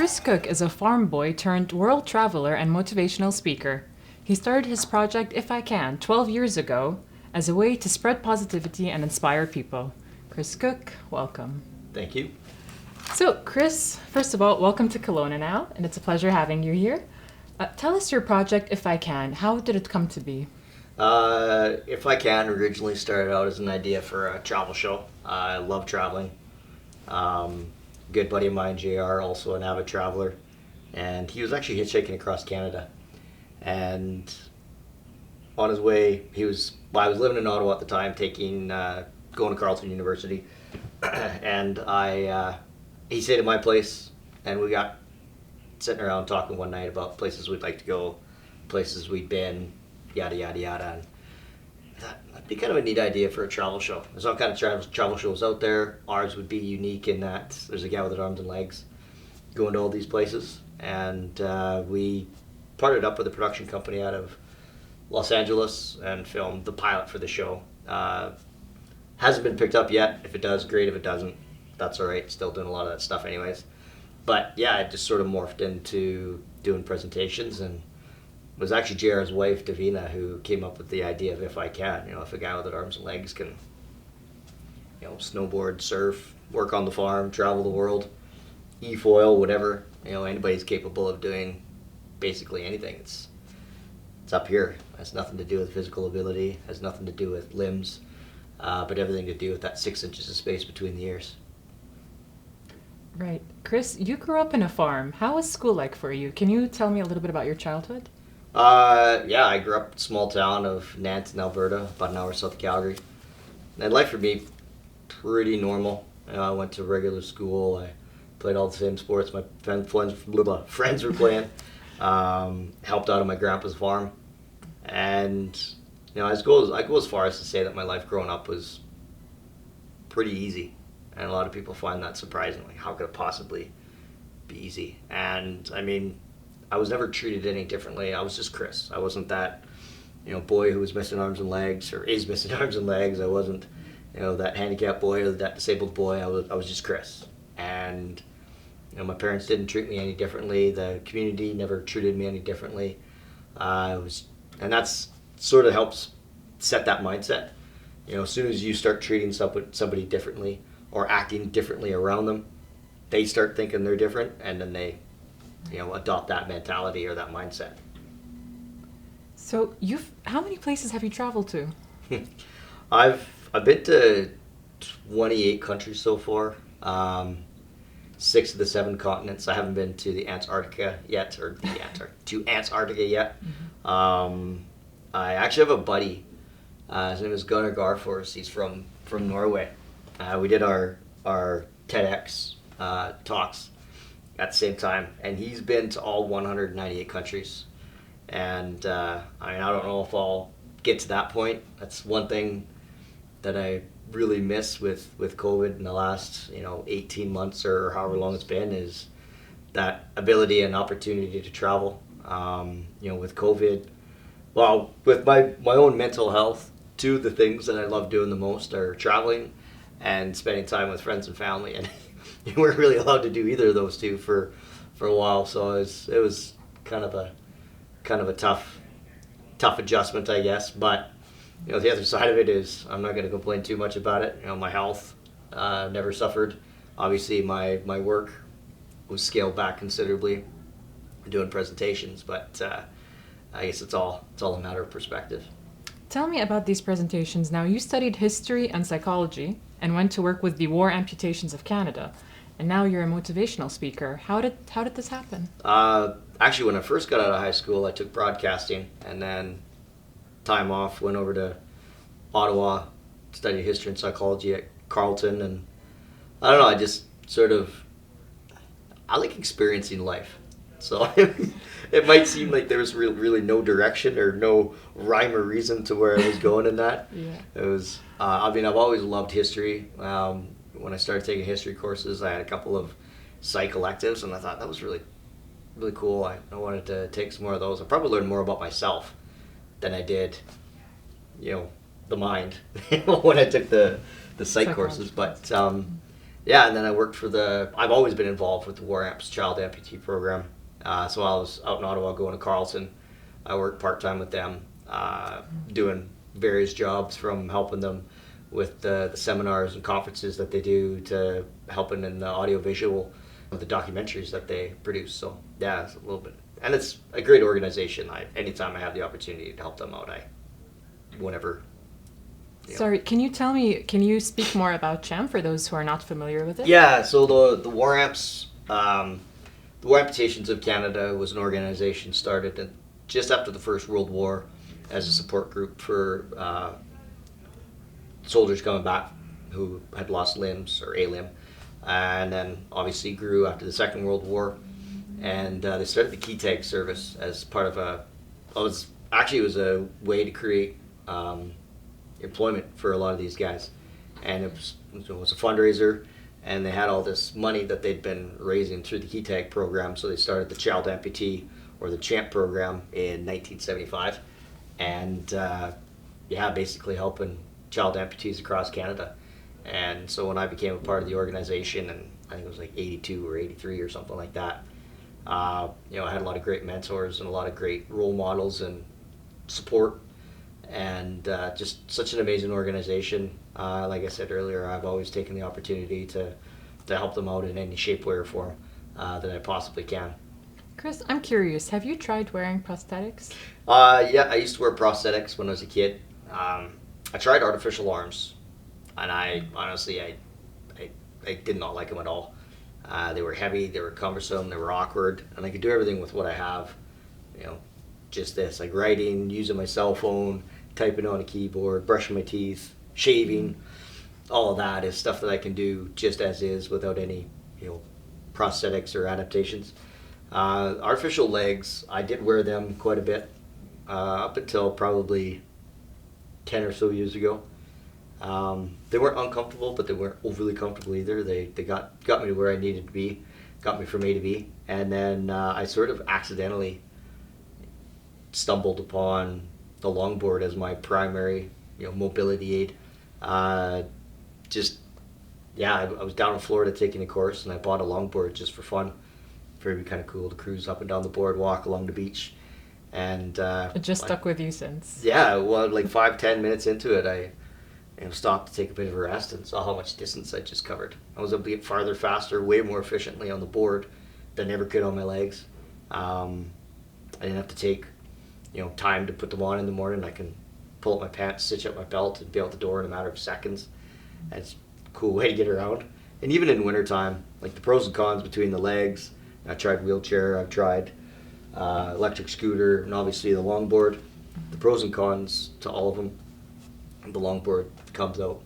Chris Cook is a farm boy turned world traveler and motivational speaker. He started his project If I Can 12 years ago as a way to spread positivity and inspire people. Chris Cook, welcome. Thank you. So, Chris, first of all, welcome to Kelowna now, and it's a pleasure having you here. Tell us your project If I Can. How did it come to be? If I Can originally started out as an idea for a travel show. I love traveling. Good buddy of mine, JR, also an avid traveler, and he was actually hitchhiking across Canada. And on his way, I was living in Ottawa at the time, going to Carleton University, and he stayed at my place, and we got sitting around talking one night about places we'd like to go, places we'd been, yada yada yada. And that'd be kind of a neat idea for a travel show. There's all kind of travel shows out there. Ours would be unique in that there's a guy with arms and legs going to all these places. And we partnered up with a production company out of Los Angeles and filmed the pilot for the show. Hasn't been picked up yet. If it does, great. If it doesn't, that's all right. Still doing a lot of that stuff anyways. But yeah, it just sort of morphed into doing presentations, and it was actually JR's wife, Davina, who came up with the idea of If I Can. If a guy with arms and legs can, snowboard, surf, work on the farm, travel the world, e-foil, whatever, anybody's capable of doing basically anything. It's up here. It has nothing to do with physical ability, has nothing to do with limbs, but everything to do with that 6 inches of space between the ears. Right. Chris, you grew up in a farm. How was school like for you? Can you tell me a little bit about your childhood? Yeah, I grew up in a small town of Nanton, Alberta, about an hour south of Calgary. And life for me, pretty normal. I went to regular school. I played all the same sports my friends were playing. Helped out on my grandpa's farm. And, I go as far as to say that my life growing up was pretty easy. And a lot of people find that surprising. Like, how could it possibly be easy? And, I was never treated any differently. I was just Chris. I wasn't that, boy who was missing arms and legs or is missing arms and legs. I wasn't, that handicapped boy or that disabled boy. I was just Chris. And, my parents didn't treat me any differently. The community never treated me any differently. And that's sort of helps set that mindset. As soon as you start treating somebody differently or acting differently around them, they start thinking they're different, and then they adopt that mentality or that mindset. So how many places have you traveled to? I've been to 28 countries so far, 6 of the 7 continents. I haven't been to Antarctica yet. Mm-hmm. I actually have a buddy. His name is Gunnar Garfors. He's from Norway. We did our TEDx talks at the same time, and he's been to all 198 countries. And I don't know if I'll get to that point. That's one thing that I really miss with COVID in the last 18 months or however long it's been, is that ability and opportunity to travel. With COVID, well, with my own mental health, 2 of the things that I love doing the most are traveling and spending time with friends and family, and you weren't really allowed to do either of those 2 for a while, so it was kind of a tough adjustment, I guess. But the other side of it is I'm not going to complain too much about it. My health never suffered. Obviously, my work was scaled back considerably doing presentations, but I guess it's all a matter of perspective. Tell me about these presentations. Now, you studied history and psychology and went to work with the War Amputations of Canada, and now you're a motivational speaker. How did this happen? Actually, when I first got out of high school, I took broadcasting, and then time off, went over to Ottawa, studied history and psychology at Carleton, and I don't know, I just I like experiencing life. So it might seem like there was really no direction or no rhyme or reason to where I was going in that. Yeah. It was, I've always loved history. When I started taking history courses, I had a couple of psych electives, and I thought that was really, really cool. I wanted to take some more of those. I probably learned more about myself than I did, the mind, when I took the psych courses. But yeah, and then I worked for I've always been involved with the War Amps Child Amputee program. So while I was out in Ottawa going to Carleton, I worked part time with them, doing various jobs from helping them with the seminars and conferences that they do to helping in the audiovisual of the documentaries that they produce. So yeah, it's a little bit, and it's a great organization. Anytime I have the opportunity to help them out, whenever. Sorry, can you speak more about CHAM for those who are not familiar with it? Yeah, so the War Amps, the War Amputations of Canada was an organization started just after the First World War as a support group for soldiers coming back who had lost limbs or a limb, and then obviously grew after the Second World War, and they started the key tag service as part of it was a way to create employment for a lot of these guys, and it was a fundraiser, and they had all this money that they'd been raising through the key tag program, so they started the Child Amputee or the CHAMP program in 1975, and basically helping child amputees across Canada. And so when I became a part of the organization, and I think it was like 82 or 83 or something like that, I had a lot of great mentors and a lot of great role models and support, and just such an amazing organization. Like I said earlier, I've always taken the opportunity to help them out in any shape, way, or form that I possibly can. Chris, I'm curious, have you tried wearing prosthetics? Yeah, I used to wear prosthetics when I was a kid. I tried artificial arms, and I honestly, I did not like them at all. They were heavy, they were cumbersome, they were awkward, and I could do everything with what I have. Just this, like writing, using my cell phone, typing on a keyboard, brushing my teeth, shaving. All of that is stuff that I can do just as is without any, prosthetics or adaptations. Artificial legs, I did wear them quite a bit, up until probably 10 or so years ago. They weren't uncomfortable, but they weren't overly comfortable either. They got me to where I needed to be, got me from A to B, and then I sort of accidentally stumbled upon the longboard as my primary, mobility aid. I was down in Florida taking a course, and I bought a longboard just for fun. Very kind of cool to cruise up and down the boardwalk along the beach, and It just stuck with you since. yeah. Well, like 5-10 minutes into it, I stopped to take a bit of a rest and saw how much distance I just covered. I was able to get farther, faster, way more efficiently on the board than I ever could on my legs. I didn't have to take time to put them on in the morning. I can pull up my pants, stitch up my belt, and be out the door in a matter of seconds. And it's a cool way to get around. And even in wintertime, like the pros and cons between the legs, I tried wheelchair, I've tried electric scooter, and obviously the longboard. The pros and cons to all of them, the longboard comes out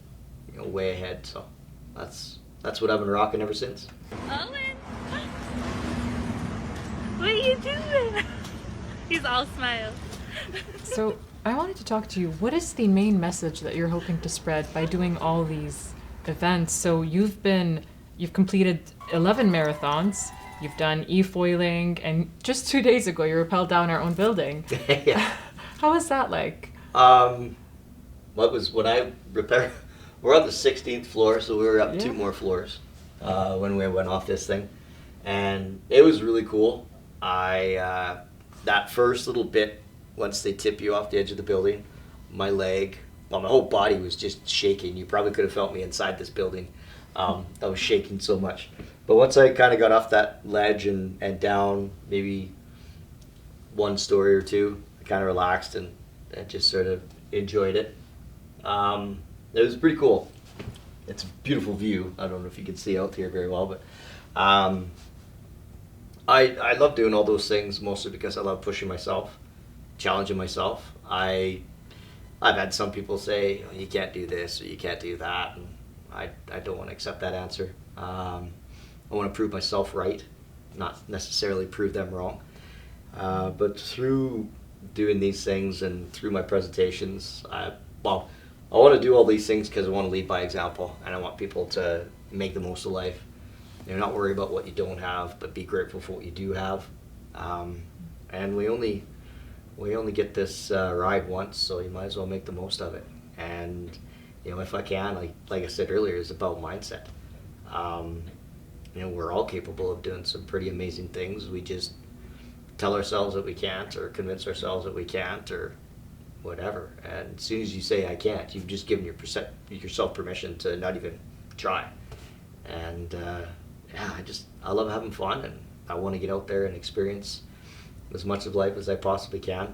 way ahead. So that's what I've been rocking ever since. Owen, what are you doing? He's all smiles. So I wanted to talk to you. What is the main message that you're hoping to spread by doing all these events? So you've completed 11 marathons. You've done e-foiling, and just 2 days ago you rappelled down our own building. Yeah. How was that like? When I repaired? We're on the 16th floor, so we were up 2 more floors when we went off this thing, and it was really cool. That first little bit, once they tip you off the edge of the building, my whole body was just shaking. You probably could have felt me inside this building. I was shaking so much. But once I kind of got off that ledge and down maybe 1 story or 2, I kind of relaxed and just sort of enjoyed it. It was pretty cool. It's a beautiful view. I don't know if you can see out here very well, but I love doing all those things mostly because I love pushing myself, challenging myself. I've had some people say, you can't do this or you can't do that, and I don't want to accept that answer. I want to prove myself right, not necessarily prove them wrong. But through doing these things and through my presentations, I want to do all these things because I want to lead by example, and I want people to make the most of life. Not worry about what you don't have, but be grateful for what you do have. And we only get this ride once, so you might as well make the most of it. And if I can, like I said earlier, it's about mindset. Um, we're all capable of doing some pretty amazing things. We just tell ourselves that we can't, or convince ourselves that we can't, or whatever. And as soon as you say I can't, you've just given yourself permission to not even try. And yeah, I love having fun, and I want to get out there and experience as much of life as I possibly can.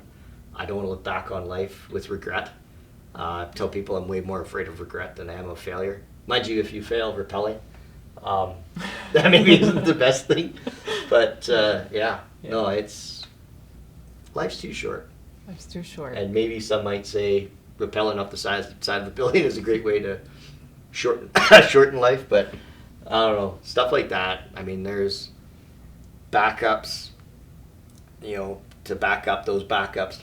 I don't want to look back on life with regret. I tell people I'm way more afraid of regret than I am of failure. Mind you, if you fail, repelling. That maybe isn't the best thing, but yeah, no, life's too short. Life's too short. And maybe some might say rappelling up the side of the building is a great way to shorten life, but I don't know, stuff like that. I mean, there's backups, to back up those backups,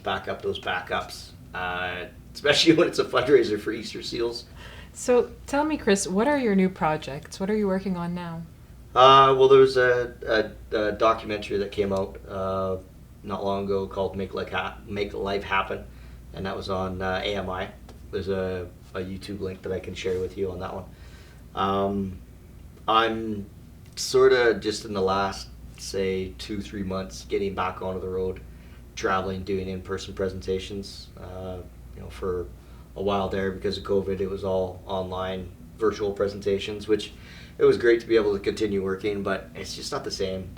especially when it's a fundraiser for Easter seals. So tell me, Chris, what are your new projects? What are you working on now? Well, there was a documentary that came out not long ago called Make Life Happen, and that was on AMI. There's a YouTube link that I can share with you on that one. I'm sort of just in the last, say, 2-3 months getting back onto the road, traveling, doing in-person presentations. For a while there, because of COVID, it was all online, virtual presentations, which it was great to be able to continue working, but it's just not the same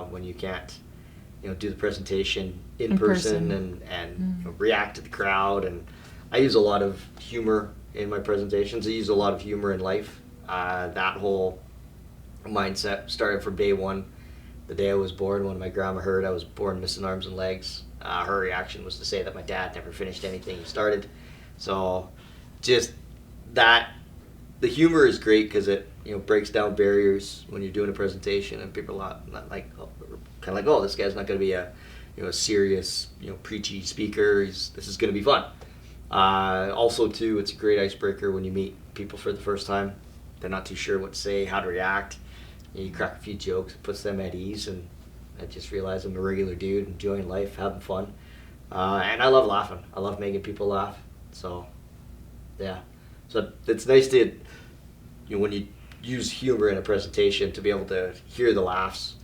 when you can't, do the presentation in person and react to the crowd. And I use a lot of humor in my presentations. I use a lot of humor in life. That whole mindset started from day one. The day I was born, when my grandma heard I was born missing arms and legs, her reaction was to say that my dad never finished anything he started. So just that, the humor is great because it breaks down barriers when you're doing a presentation, and people are not like, kind of like, oh, this guy's not going to be a serious preachy speaker. This is going to be fun. Also too, it's a great icebreaker when you meet people for the first time. They're not too sure what to say, how to react. You crack a few jokes, it puts them at ease, and I just realize I'm a regular dude, enjoying life, having fun. And I love laughing. I love making people laugh. So, yeah. So it's nice to, when you use humor in a presentation, to be able to hear the laughs,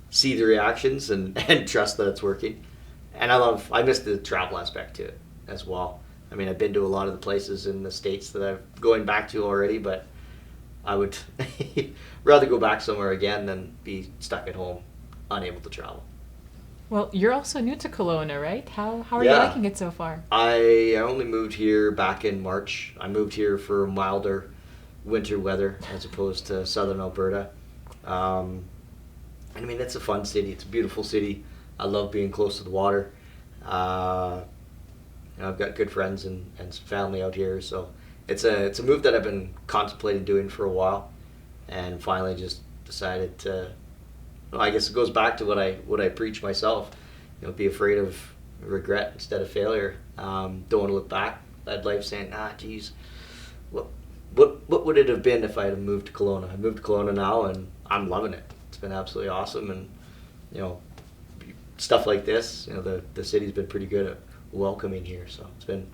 see the reactions, and trust that it's working. And I miss the travel aspect to it as well. I mean, I've been to a lot of the places in the States that I'm going back to already, but I would rather go back somewhere again than be stuck at home, unable to travel. Well, you're also new to Kelowna, right? How are you Yeah. liking it so far? I only moved here back in March. I moved here for milder winter weather as opposed to southern Alberta. And I mean, it's a fun city. It's a beautiful city. I love being close to the water. I've got good friends and some family out here, so it's a move that I've been contemplating doing for a while, and finally just decided to. Well, I guess it goes back to what I preach myself. Be afraid of regret instead of failure. Don't want to look back at life saying, geez, what would it have been if I had moved to Kelowna? I moved to Kelowna now, and I'm loving it. It's been absolutely awesome, and stuff like this. The city's been pretty good at welcoming here, so it's been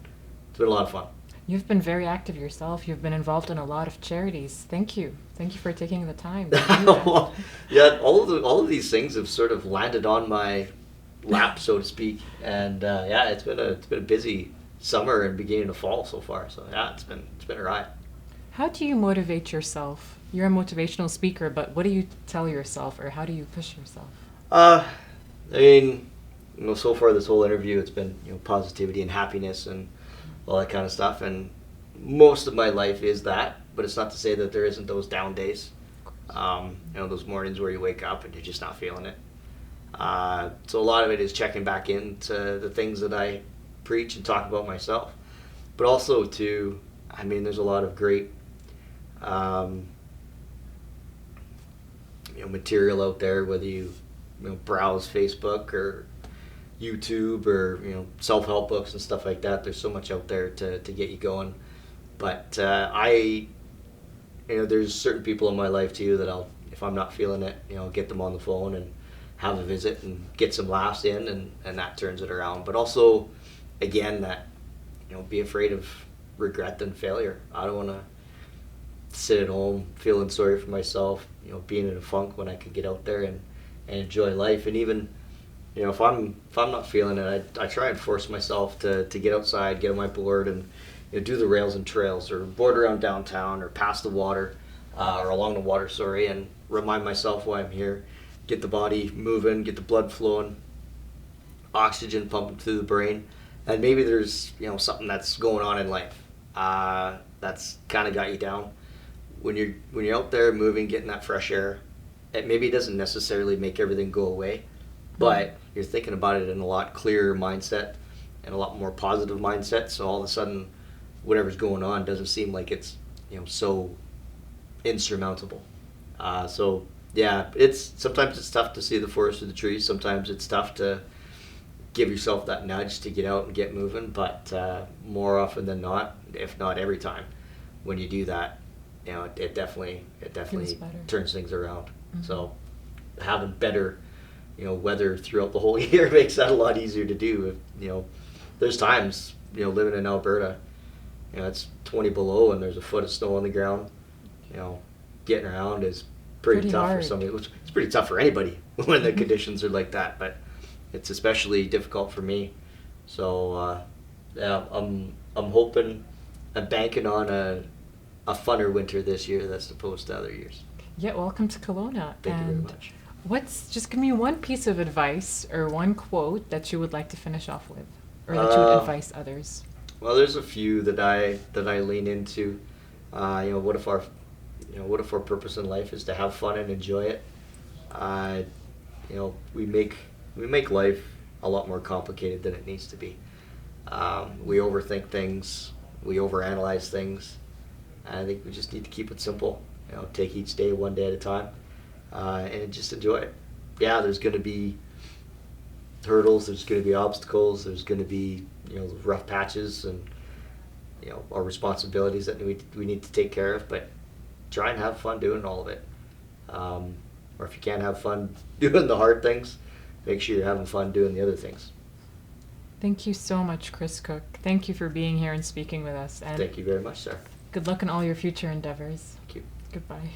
a lot of fun. You've been very active yourself. You've been involved in a lot of charities. Thank you. Thank you for taking the time to do that. Well, yeah, all of these things have sort of landed on my lap, so to speak. And yeah, it's been a busy summer and beginning of fall so far. So yeah, it's been a ride. How do you motivate yourself? You're a motivational speaker, but what do you tell yourself, or how do you push yourself? I mean, so far this whole interview, it's been positivity and happiness and all that kind of stuff, and most of my life is that, but it's not to say that there isn't those down days. Those mornings where you wake up and you're just not feeling it. So a lot of it is checking back into the things that I preach and talk about myself, but also too, I mean, there's a lot of great material out there, whether you browse Facebook or YouTube or self-help books and stuff like that. There's so much out there to get you going. But there's certain people in my life too that if I'm not feeling it, get them on the phone and have a visit and get some laughs in, and that turns it around. But also, again, that be afraid of regret than failure. I don't want to sit at home feeling sorry for myself, being in a funk when I could get out there and enjoy life. And even, if I'm not feeling it, I try and force myself to get outside, get on my board, and do the rails and trails, or board around downtown, or past the water, or along the water, and remind myself why I'm here. Get the body moving, get the blood flowing, oxygen pumping through the brain, and maybe there's something that's going on in life that's kind of got you down. When you're out there moving, getting that fresh air, maybe it doesn't necessarily make everything go away, but you're thinking about it in a lot clearer mindset and a lot more positive mindset. So all of a sudden, whatever's going on doesn't seem like it's so insurmountable. So yeah, sometimes it's tough to see the forest through the trees. Sometimes it's tough to give yourself that nudge to get out and get moving. But more often than not, if not every time, when you do that, it definitely turns things around. Mm-hmm. So having better weather throughout the whole year makes that a lot easier to do. There's times living in Alberta, it's 20 below and there's a foot of snow on the ground. Getting around is pretty tough hard for somebody. It's pretty tough for anybody when the conditions are like that, but it's especially difficult for me. So yeah, I'm hoping, I'm banking on a funner winter this year that's opposed to other years. Yeah, welcome to Kelowna. Thank you very much. Just give me one piece of advice or one quote that you would like to finish off with, or that you would advise others. Well, there's a few that I lean into. What if our purpose in life is to have fun and enjoy it? We make life a lot more complicated than it needs to be. We overthink things, we overanalyze things. I think we just need to keep it simple. Take each day one day at a time, and just enjoy it. Yeah, there's going to be hurdles, there's going to be obstacles, there's going to be rough patches, and our responsibilities that we need to take care of. But try and have fun doing all of it. Or if you can't have fun doing the hard things, make sure you're having fun doing the other things. Thank you so much, Chris Koch. Thank you for being here and speaking with us. And thank you very much, sir. good luck in all your future endeavors. Thank you. Goodbye.